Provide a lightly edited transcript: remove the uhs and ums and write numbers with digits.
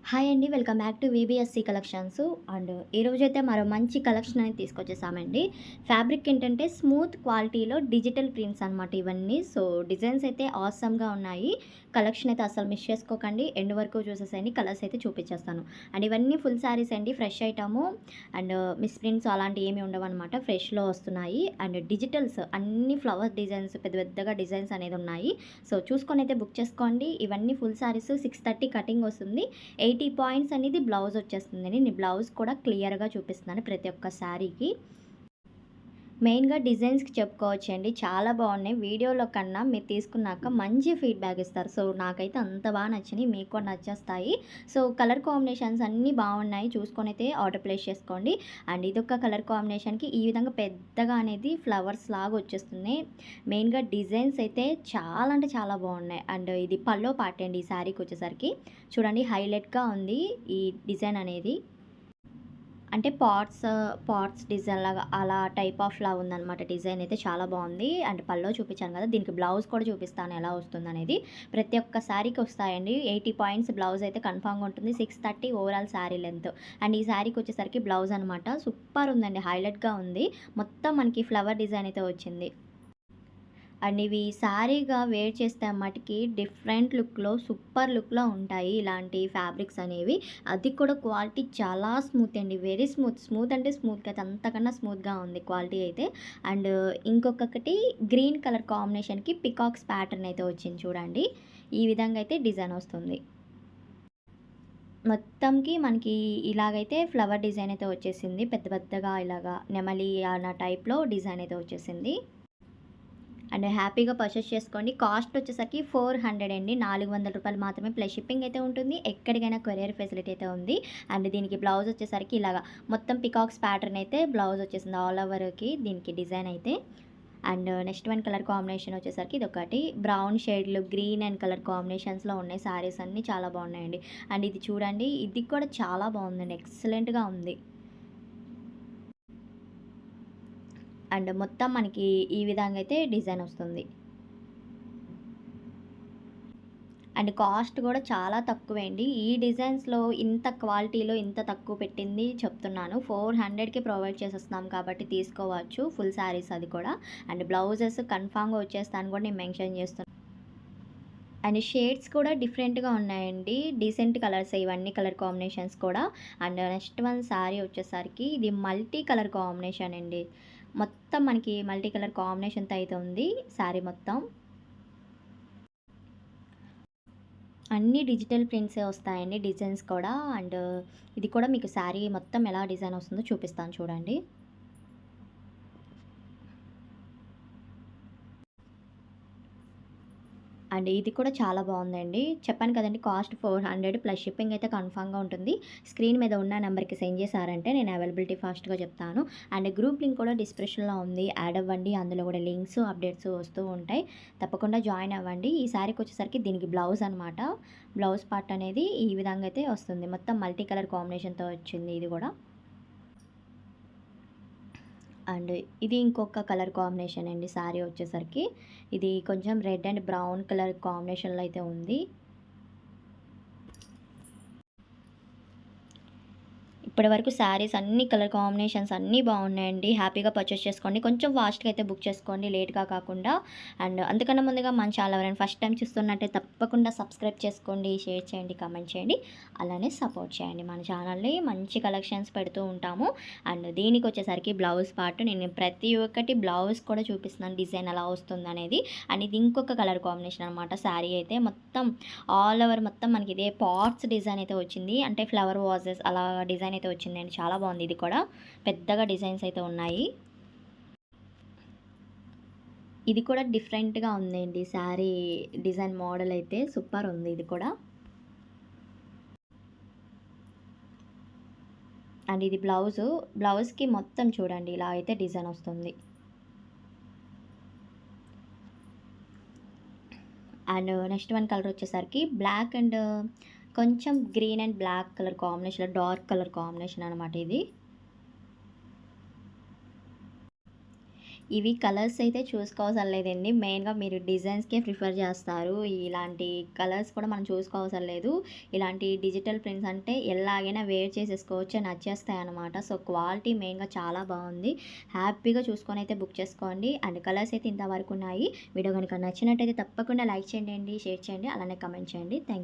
Hi అండి. Welcome back to V B S C collections. And ఈరోజైతే మరో మంచి కలెక్షన్ అనేది తీసుకొచ్చేసామండి. ఫ్యాబ్రిక్ ఏంటంటే స్మూత్ క్వాలిటీలో డిజిటల్ ప్రింట్స్ అనమాట ఇవన్నీ. సో డిజైన్స్ అయితే ఆసమ్గా ఉన్నాయి. కలెక్షన్ అయితే అసలు మిస్ చేసుకోకండి. ఎండ్ వరకు చూసేసేయండి. కలర్స్ అయితే చూపించేస్తాను. అండ్ ఇవన్నీ ఫుల్ శారీస్ అండి. Fresh item and miss prints అలాంటివి ఏమి ఉండవన్నమాట. ఫ్రెష్లో వస్తున్నాయి. అండ్ డిజిటల్స్ అన్ని ఫ్లవర్ డిజైన్స్ పెద్ద పెద్దగా డిజైన్స్ అనేది ఉన్నాయి. సో చూసుకొని అయితే బుక్ చేసుకోండి. ఇవన్నీ ఫుల్ శారీస్ 630 కటింగ్ వస్తుంది. 80 పాయింట్స్ అనేది బ్లౌజ్ వచ్చేస్తుందండి. నేను బ్లౌజ్ కూడా క్లియర్గా చూపిస్తున్నాను ప్రతి ఒక్క శారీకి. మెయిన్గా డిజైన్స్కి చెప్పుకోవచ్చండి, చాలా బాగున్నాయి. వీడియోలో కన్నా మీరు తీసుకున్నాక మంచి ఫీడ్బ్యాక్ ఇస్తారు. సో నాకైతే అంత బాగా నచ్చినాయి, మీకు కూడా నచ్చేస్తాయి. సో కలర్ కాంబినేషన్స్ అన్నీ బాగున్నాయి. చూసుకొని అయితే ఆర్డర్ ప్లేస్ చేసుకోండి. అండ్ ఇదొక కలర్ కాంబినేషన్కి ఈ విధంగా పెద్దగా అనేది ఫ్లవర్స్ లాగా వచ్చేస్తున్నాయి. మెయిన్గా డిజైన్స్ అయితే చాలా అంటే చాలా బాగున్నాయి. అండ్ ఇది పల్లో పార్ట్ అండి. ఈ శారీకి వచ్చేసరికి చూడండి హైలైట్గా ఉంది ఈ డిజైన్ అనేది. అంటే పాట్స్ డిజైన్ లాగా అలా టైప్ ఆఫ్ లాగా ఉందనమాట. డిజైన్ అయితే చాలా బాగుంది. అండ్ పల్లో చూపించాను కదా, దీనికి బ్లౌజ్ కూడా చూపిస్తాను ఎలా వస్తుంది అనేది. ప్రతి ఒక్క శారీకి వస్తాయండి. 80 పాయింట్స్ బ్లౌజ్ అయితే కన్ఫామ్గా ఉంటుంది. 630 ఓవరాల్ శారీ లెంత్. అండ్ ఈ శారీకి వచ్చేసరికి బ్లౌజ్ అనమాట. సూపర్ ఉందండి, హైలైట్గా ఉంది. మొత్తం మనకి ఫ్లవర్ డిజైన్ అయితే వచ్చింది. అండ్ ఇవి శారీగా వేర్ చేస్తే మటుకి డిఫరెంట్ లుక్లో సూపర్ లుక్లో ఉంటాయి ఇలాంటి ఫ్యాబ్రిక్స్ అనేవి. అది కూడా క్వాలిటీ చాలా స్మూత్ అండి. Very smooth. స్మూత్ అంటే స్మూత్ కదా, అంతకన్నా స్మూత్గా ఉంది క్వాలిటీ అయితే. అండ్ ఇంకొకటి గ్రీన్ కలర్ కాంబినేషన్కి పికాక్స్ ప్యాటర్న్ అయితే వచ్చింది చూడండి. ఈ విధంగా అయితే డిజైన్ వస్తుంది. మొత్తంకి మనకి ఇలాగైతే ఫ్లవర్ డిజైన్ అయితే వచ్చేసింది. పెద్ద పెద్దగా ఇలాగా నెమలి అన్న టైప్లో డిజైన్ అయితే వచ్చేసింది. అండ్ హ్యాపీగా పర్చేస్ చేసుకోండి. కాస్ట్ వచ్చేసరికి 400 అండి. 400 రూపాయలు మాత్రమే ప్లస్ షిప్పింగ్ అయితే ఉంటుంది. ఎక్కడికైనా కొరియర్ ఫెసిలిటీ అయితే ఉంది. అండ్ దీనికి బ్లౌజ్ వచ్చేసరికి ఇలాగా మొత్తం పికాక్స్ ప్యాటర్న్ అయితే బ్లౌజ్ వచ్చేసింది ఆల్ ఓవర్కి దీనికి డిజైన్ అయితే. And next one colour combination వచ్చేసరికి ఇది ఒకటి బ్రౌన్ షేడ్లు గ్రీన్ అండ్ కలర్ కాంబినేషన్స్లో ఉన్నాయి. శారీస్ అన్నీ చాలా బాగున్నాయండి. అండ్ ఇది చూడండి, ఇది కూడా చాలా బాగుందండి, ఎక్సలెంట్గా ఉంది. అండ్ మొత్తం మనకి ఈ విధంగా అయితే డిజైన్ వస్తుంది. అండ్ కాస్ట్ కూడా చాలా తక్కువే అండి. ఈ డిజైన్స్లో ఇంత క్వాలిటీలో ఇంత తక్కువ పెట్టింది చెప్తున్నాను. 400కి ప్రొవైడ్ చేసేస్తున్నాం కాబట్టి తీసుకోవచ్చు ఫుల్ శారీస్ అది కూడా. అండ్ బ్లౌజెస్ కన్ఫామ్గా వచ్చేస్తాను కూడా నేను మెన్షన్ చేస్తున్నాను. అండ్ షేడ్స్ కూడా డిఫరెంట్గా ఉన్నాయండి. డీసెంట్ కలర్స్ ఇవన్నీ కలర్ కాంబినేషన్స్ కూడా. అండ్ నెక్స్ట్ వన్ శారీ వచ్చేసరికి ఇది మల్టీ కలర్ కాంబినేషన్ అండి. మొత్తం మనకి మల్టీ కలర్ కాంబినేషన్తో అయితే ఉంది శారీ మొత్తం. అన్నీ డిజిటల్ ప్రింట్సే వస్తాయండి డిజైన్స్ కూడా. అండ్ ఇది కూడా మీకు శారీ మొత్తం ఎలా డిజైన్ వస్తుందో చూపిస్తాను చూడండి. అండ్ ఇది కూడా చాలా బాగుందండి. చెప్పాను కదండి, కాస్ట్ 400 ప్లస్ షిప్పింగ్ అయితే కన్ఫామ్గా ఉంటుంది. స్క్రీన్ మీద ఉన్న నెంబర్కి సెండ్ చేశారంటే నేను అవైలబిలిటీ ఫాస్ట్గా చెప్తాను. అండ్ గ్రూప్ లింక్ కూడా డిస్క్రిప్షన్లో ఉంది, యాడ్ అవ్వండి. అందులో కూడా లింక్స్ అప్డేట్స్ వస్తూ ఉంటాయి, తప్పకుండా జాయిన్ అవ్వండి. ఈ శారీకి వచ్చేసరికి దీనికి బ్లౌజ్ అనమాట. బ్లౌజ్ పార్ట్ అనేది ఈ విధంగా అయితే వస్తుంది. మొత్తం మల్టీ కలర్ కాంబినేషన్తో వచ్చింది ఇది కూడా. అండ్ ఇది ఇంకొక కలర్ కాంబినేషన్ అండి. శారీ వచ్చేసరికి ఇది కొంచెం రెడ్ అండ్ బ్రౌన్ కలర్ కాంబినేషన్లో అయితే ఉంది. ఇప్పటి వరకు శారీస్ అన్ని కలర్ కాంబినేషన్స్ అన్నీ బాగున్నాయండి. హ్యాపీగా పర్చేస్ చేసుకోండి. కొంచెం ఫాస్ట్గా అయితే బుక్ చేసుకోండి, లేట్గా కాకుండా. అండ్ అంతకన్నా ముందుగా మన ఛానల్ ఎవరైనా ఫస్ట్ టైం చూస్తున్నట్టే తప్పకుండా సబ్స్క్రైబ్ చేసుకోండి, షేర్ చేయండి, కమెంట్ చేయండి, అలానే సపోర్ట్ చేయండి. మన ఛానల్ని మంచి కలెక్షన్స్ పెడుతూ ఉంటాము. అండ్ దీనికి వచ్చేసరికి బ్లౌజ్ పార్ట్ నేను ప్రతి ఒక్కటి బ్లౌజ్ కూడా చూపిస్తున్నాను, డిజైన్ ఎలా వస్తుంది అనేది. అండ్ ఇది ఇంకొక కలర్ కాంబినేషన్ అనమాట. శారీ అయితే మొత్తం ఆల్ ఓవర్ మొత్తం మనకి ఇదే పాట్స్ డిజైన్ అయితే వచ్చింది. అంటే ఫ్లవర్ వాజెస్ అలా డిజైన్ అయితే వచ్చిందండి. చాలా బాగుంది. ఇది కూడా పెద్దగా డిజైన్స్ అయితే ఉన్నాయి. ఇది కూడా డిఫరెంట్గా ఉందండి. శారీ డిజైన్ మోడల్ అయితే సూపర్ ఉంది ఇది కూడా. అండ్ ఇది బ్లౌజ్కి మొత్తం చూడండి ఇలా అయితే డిజైన్ వస్తుంది. అండ్ నెక్స్ట్ వన్ కలర్ వచ్చేసరికి బ్లాక్ అండ్ కొంచెం green and black colour combination, dark colour combination అనమాట ఇది. ఇవి కలర్స్ అయితే చూసుకోవసరం లేదండి. మెయిన్‌గా మీరు డిజైన్స్‌కే ప్రిఫర్ చేస్తారు. ఇలాంటి కలర్స్ కూడా మనం చూసుకోవసరం లేదు. ఇలాంటి డిజిటల్ ప్రింట్స్ అంటే ఎలాగైనా వేర్ చేసేసుకోవచ్చు. నచ్చేస్తాయన్నమాట. సో, క్వాలిటీ మెయిన్‌గా చాలా బావుంది. హ్యాపీగా చూసుకొనైతే బుక్ చేసుకోండి. అండ్ కలర్స్ అయితే ఇంతవరకున్నాయి. వీడియో గనుక నచ్చినట్టయితే తప్పకుండా లైక్ చేయండి, షేర్ చేయండి, అలానే కామెంట్ చేయండి. Thank you.